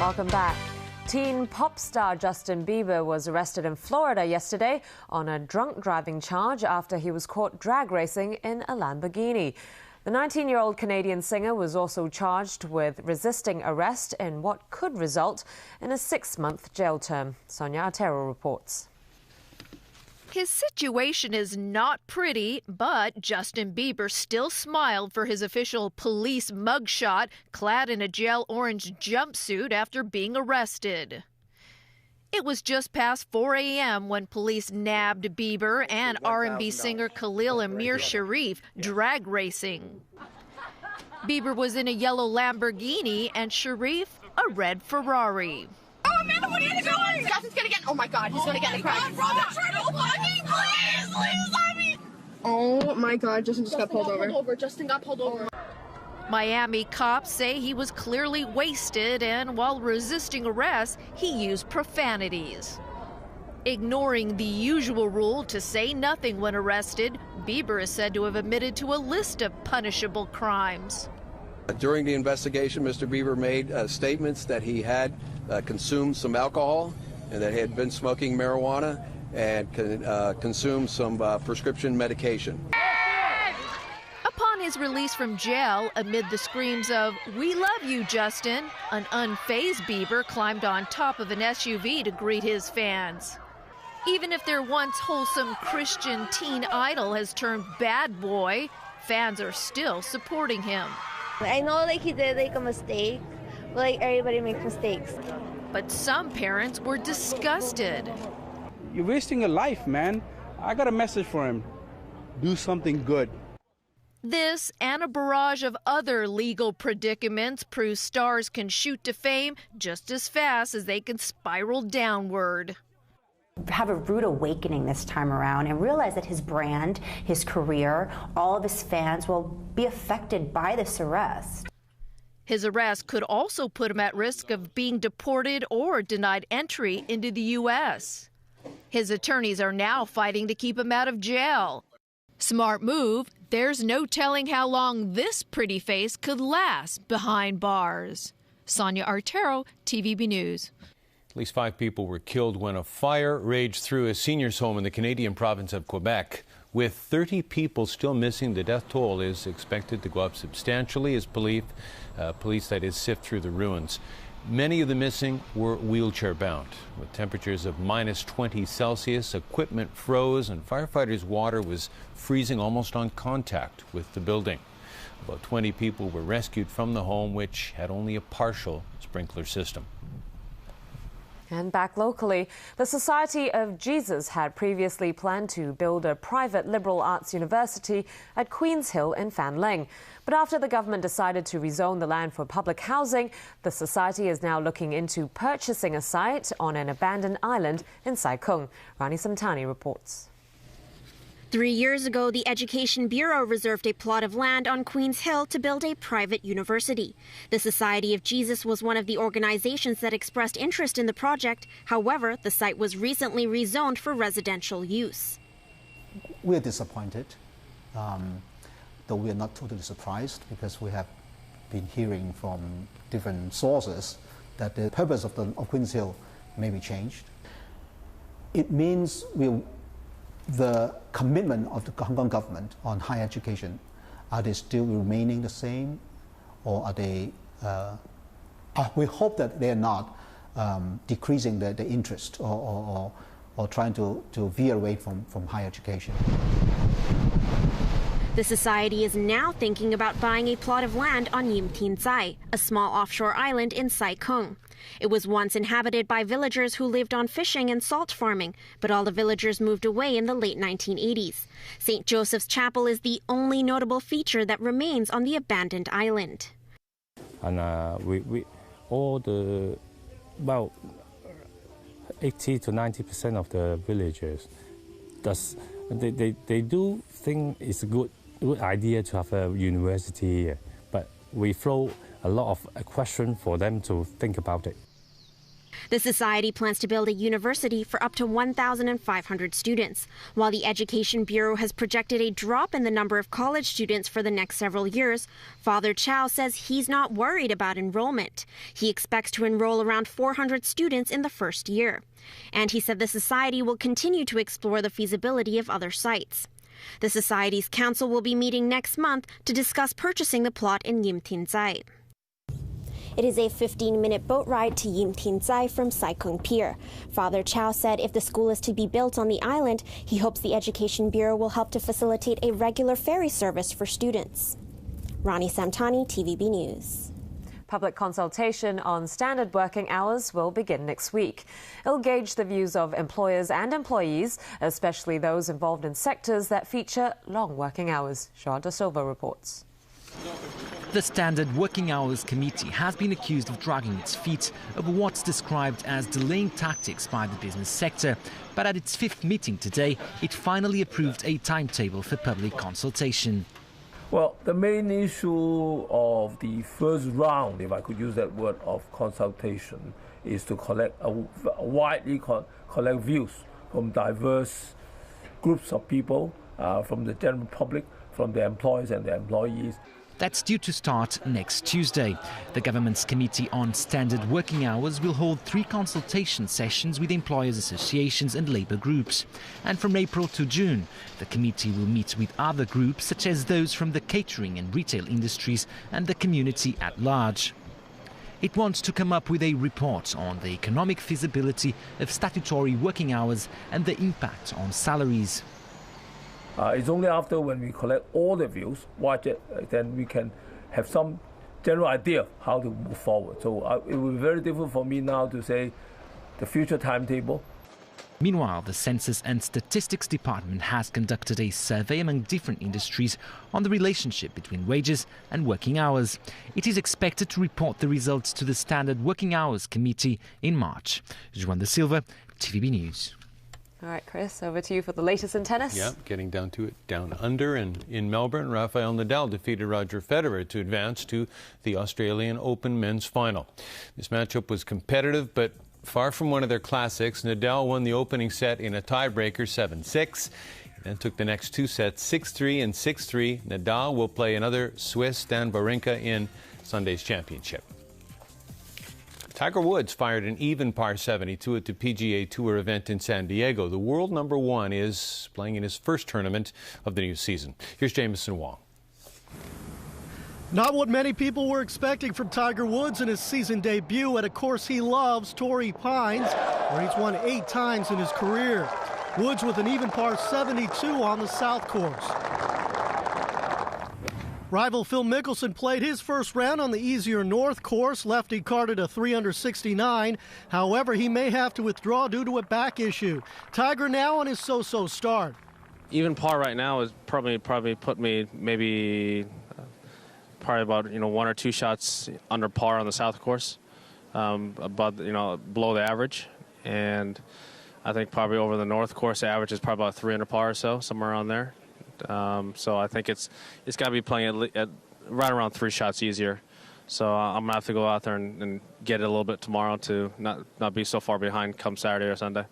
Welcome back. Teen pop star Justin Bieber was arrested in Florida yesterday on a drunk driving charge after he was caught drag racing in a Lamborghini. The 19-year-old Canadian singer was also charged with resisting arrest in what could result in a 6-month jail term. Sonia Otero reports. His situation is not pretty, but Justin Bieber still smiled for his official police mugshot, clad in a gel orange jumpsuit after being arrested. It was just past 4 a.m. when police nabbed Bieber and R&B singer Khalil Amir Sharif drag racing. Bieber was in a yellow Lamborghini and Sharif a red Ferrari. Oh, Amanda, what are you doing? Justin's gonna get. Oh my God, he's gonna get in a crash. Please, let me. Oh my God, Justin just got pulled over. Justin got pulled over. Miami cops say he was clearly wasted, and while resisting arrest, he used profanities. Ignoring the usual rule to say nothing when arrested, Bieber is said to have admitted to a list of punishable crimes. During the investigation, Mr. Bieber made statements that he had consumed some alcohol and that he had been smoking marijuana and consumed some prescription medication. Upon his release from jail, amid the screams of "We love you, Justin," an unfazed Bieber climbed on top of an SUV to greet his fans. Even if their once wholesome Christian teen idol has turned bad boy, fans are still supporting him. I know he did a mistake, but everybody makes mistakes. But some parents were disgusted. You're wasting a life, man. I got a message for him. Do something good. This and a barrage of other legal predicaments prove stars can shoot to fame just as fast as they can spiral downward. Have a rude awakening this time around and realize that his brand, his career, all of his fans will be affected by this arrest. His arrest could also put him at risk of being deported or denied entry into the U.S. His attorneys are now fighting to keep him out of jail. Smart move. There's no telling how long this pretty face could last behind bars. Sonia Otero, TVB News. At least 5 people were killed when a fire raged through a senior's home in the Canadian province of Quebec. With 30 people still missing, the death toll is expected to go up substantially as police sift through the ruins. Many of the missing were wheelchair-bound. With temperatures of -20 Celsius, equipment froze and firefighters' water was freezing almost on contact with the building. About 20 people were rescued from the home, which had only a partial sprinkler system. And back locally, the Society of Jesus had previously planned to build a private liberal arts university at Queen's Hill in Fanling. But after the government decided to rezone the land for public housing, the society is now looking into purchasing a site on an abandoned island in Sai Kung. Rani Samtani reports. 3 years ago, the Education Bureau reserved a plot of land on Queen's Hill to build a private university. The Society of Jesus was one of the organizations that expressed interest in the project. However, the site was recently rezoned for residential use. We're disappointed, though we are not totally surprised, because we have been hearing from different sources that the purpose of Queen's Hill may be changed. It means the commitment of the Hong Kong government on higher education, are they still remaining the same, or are they? We hope that they are not decreasing the interest or trying to veer away from higher education. The society is now thinking about buying a plot of land on Yim Tin Tsai, a small offshore island in Sai Kung. It was once inhabited by villagers who lived on fishing and salt farming, but all the villagers moved away in the late 1980s. St. Joseph's Chapel is the only notable feature that remains on the abandoned island. And about 80 to 90% of the villagers, they do think it's a good idea to have a university here, but we throw a lot of questions for them to think about it. The society plans to build a university for up to 1,500 students. While the Education Bureau has projected a drop in the number of college students for the next several years, Father Chow says he's not worried about enrollment. He expects to enroll around 400 students in the first year. And he said the society will continue to explore the feasibility of other sites. The society's council will be meeting next month to discuss purchasing the plot in Yim Tin Tsai. It is a 15-minute boat ride to Yim Tin Tsai from Sai Kung Pier. Father Chow said if the school is to be built on the island, he hopes the Education Bureau will help to facilitate a regular ferry service for students. Rani Samtani, TVB News. Public consultation on standard working hours will begin next week. It'll gauge the views of employers and employees, especially those involved in sectors that feature long working hours. Joao da Silva reports. The Standard Working Hours Committee has been accused of dragging its feet over what's described as delaying tactics by the business sector. But at its fifth meeting today, it finally approved a timetable for public consultation. Well, the main issue of the first round, if I could use that word, of consultation is to collect widely collect views from diverse groups of people, from the general public, from the employers and the employees. That's due to start next Tuesday. The government's Committee on Standard Working Hours will hold 3 consultation sessions with employers' associations and labour groups. And from April to June, the committee will meet with other groups such as those from the catering and retail industries and the community at large. It wants to come up with a report on the economic feasibility of statutory working hours and the impact on salaries. It's only after when we collect all the views, watch it, then we can have some general idea how to move forward. So it will be very difficult for me now to say the future timetable. Meanwhile, the Census and Statistics Department has conducted a survey among different industries on the relationship between wages and working hours. It is expected to report the results to the Standard Working Hours Committee in March. Joao da Silva, TVB News. All right, Chris, over to you for the latest in tennis. Yeah, getting down to it, down under. And in Melbourne, Rafael Nadal defeated Roger Federer to advance to the Australian Open men's final. This matchup was competitive, but far from one of their classics. Nadal won the opening set in a tiebreaker 7-6, then took the next 2 sets 6-3 and 6-3. Nadal will play another Swiss, Dan Wawrinka, in Sunday's championship. Tiger Woods fired an even par 72 at the PGA Tour event in San Diego. The world number 1 is playing in his first tournament of the new season. Here's Jameson Wong. Not what many people were expecting from Tiger Woods in his season debut at a course he loves, Torrey Pines, where he's won 8 times in his career. Woods with an even par 72 on the South course. Rival Phil Mickelson played his first round on the easier North course. Lefty carded a 369. However, he may have to withdraw due to a back issue. Tiger now on his so-so start. Even par right now is probably put me maybe probably about 1 or 2 shots under par on the South course, about below the average, and I think probably over the North course average is probably about 3 under par or so, somewhere around there. So I think it's got to be playing at right around 3 shots easier. So I'm gonna have to go out there and get it a little bit tomorrow to not be so far behind come Saturday or Sunday.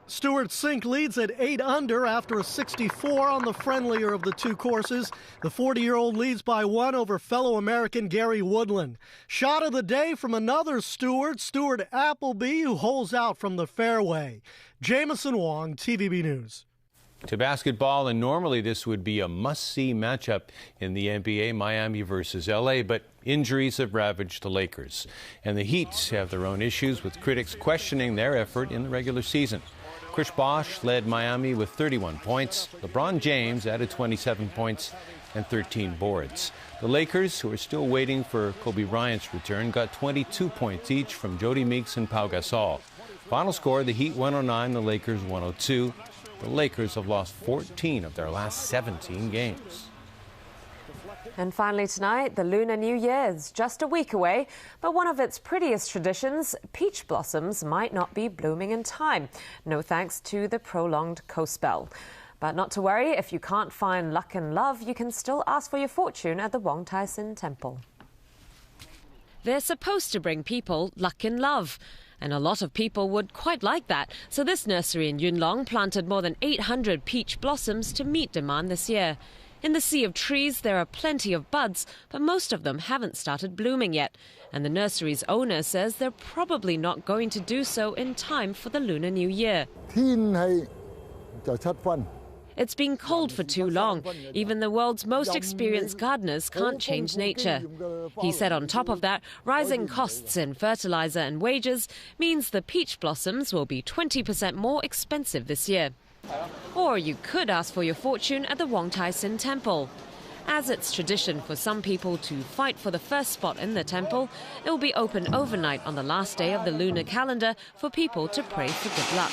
Stewart Cink leads at 8 under after a 64 on the friendlier of the 2 courses. The 40-year-old leads by 1 over fellow American Gary Woodland. Shot of the day from another Stewart, Stuart Appleby, who holes out from the fairway. Jameson Wong, TVB News. To basketball, and normally this would be a must-see matchup in the NBA, Miami versus LA, but injuries have ravaged the Lakers. And the Heat have their own issues, with critics questioning their effort in the regular season. Chris Bosh led Miami with 31 points. LeBron James added 27 points and 13 boards. The Lakers, who are still waiting for Kobe Bryant's return, got 22 points each from Jody Meeks and Pau Gasol. Final score, the Heat 109, the Lakers 102. The Lakers have lost 14 of their last 17 games. And finally tonight, the Lunar New Year is just a week away, but one of its prettiest traditions, peach blossoms, might not be blooming in time. No thanks to the prolonged coast spell. But not to worry, if you can't find luck and love, you can still ask for your fortune at the Wong Tai Sin Temple. They're supposed to bring people luck and love. And a lot of people would quite like that. So this nursery in Yunlong planted more than 800 peach blossoms to meet demand this year. In the sea of trees, there are plenty of buds, but most of them haven't started blooming yet. And the nursery's owner says they're probably not going to do so in time for the Lunar New Year. It's been cold for too long. Even the world's most experienced gardeners can't change nature. He said on top of that, rising costs in fertilizer and wages means the peach blossoms will be 20% more expensive this year. Or you could ask for your fortune at the Wong Tai Sin Temple. As it's tradition for some people to fight for the first spot in the temple, it will be open overnight on the last day of the lunar calendar for people to pray for good luck.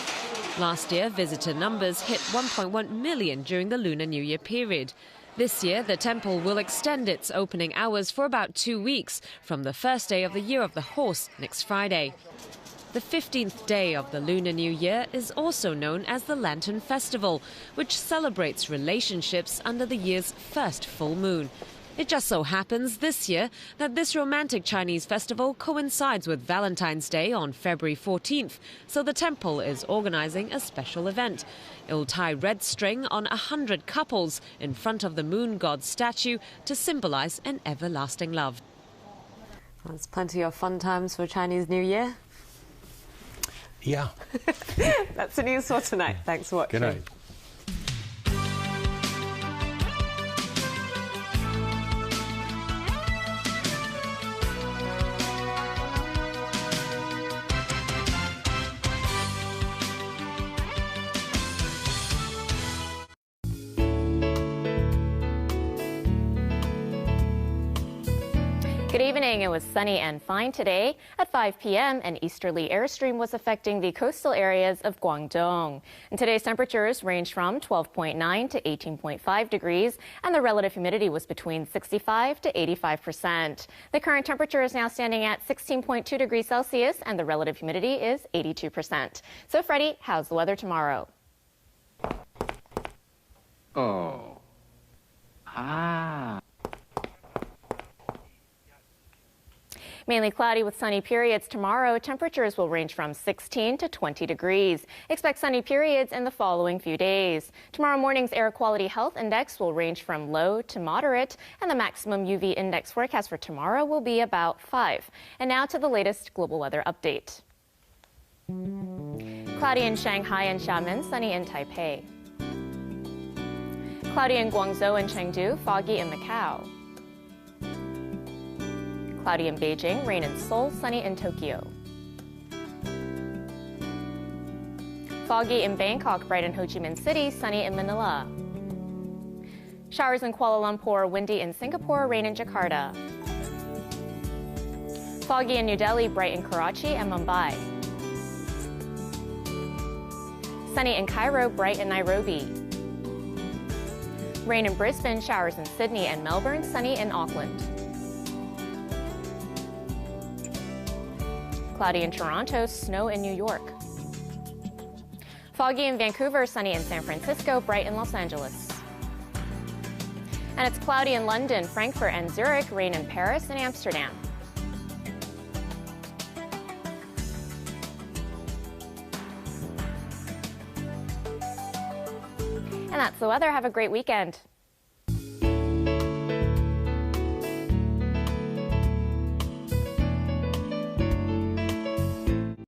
Last year, visitor numbers hit 1.1 million during the Lunar New Year period. This year, the temple will extend its opening hours for about 2 weeks, from the first day of the Year of the Horse next Friday. The 15th day of the Lunar New Year is also known as the Lantern Festival, which celebrates relationships under the year's first full moon. It just so happens this year that this romantic Chinese festival coincides with Valentine's Day on February 14th, so the temple is organizing a special event. It'll tie red string on 100 couples in front of the moon god's statue to symbolize an everlasting love. There's plenty of fun times for Chinese New Year. Yeah. That's the news for tonight. Thanks for watching. Good night. Good evening. It was sunny and fine today. At 5 p.m., an easterly airstream was affecting the coastal areas of Guangdong. And today's temperatures ranged from 12.9 to 18.5 degrees, and the relative humidity was between 65 to 85%. The current temperature is now standing at 16.2 degrees Celsius, and the relative humidity is 82%. So, Freddie, how's the weather tomorrow? Mainly cloudy with sunny periods tomorrow. Temperatures will range from 16 to 20 degrees. Expect sunny periods in the following few days. Tomorrow morning's air quality health index will range from low to moderate, and the maximum UV index forecast for tomorrow will be about 5. And now to the latest global weather update. Cloudy in Shanghai and Xiamen, sunny in Taipei. Cloudy in Guangzhou and Chengdu, foggy in Macau. Cloudy in Beijing, rain in Seoul, sunny in Tokyo. Foggy in Bangkok, bright in Ho Chi Minh City, sunny in Manila. Showers in Kuala Lumpur, windy in Singapore, rain in Jakarta. Foggy in New Delhi, bright in Karachi and Mumbai. Sunny in Cairo, bright in Nairobi. Rain in Brisbane, showers in Sydney and Melbourne, sunny in Auckland. Cloudy in Toronto, snow in New York. Foggy in Vancouver, sunny in San Francisco, bright in Los Angeles. And it's cloudy in London, Frankfurt, and Zurich, rain in Paris and Amsterdam. And that's the weather. Have a great weekend.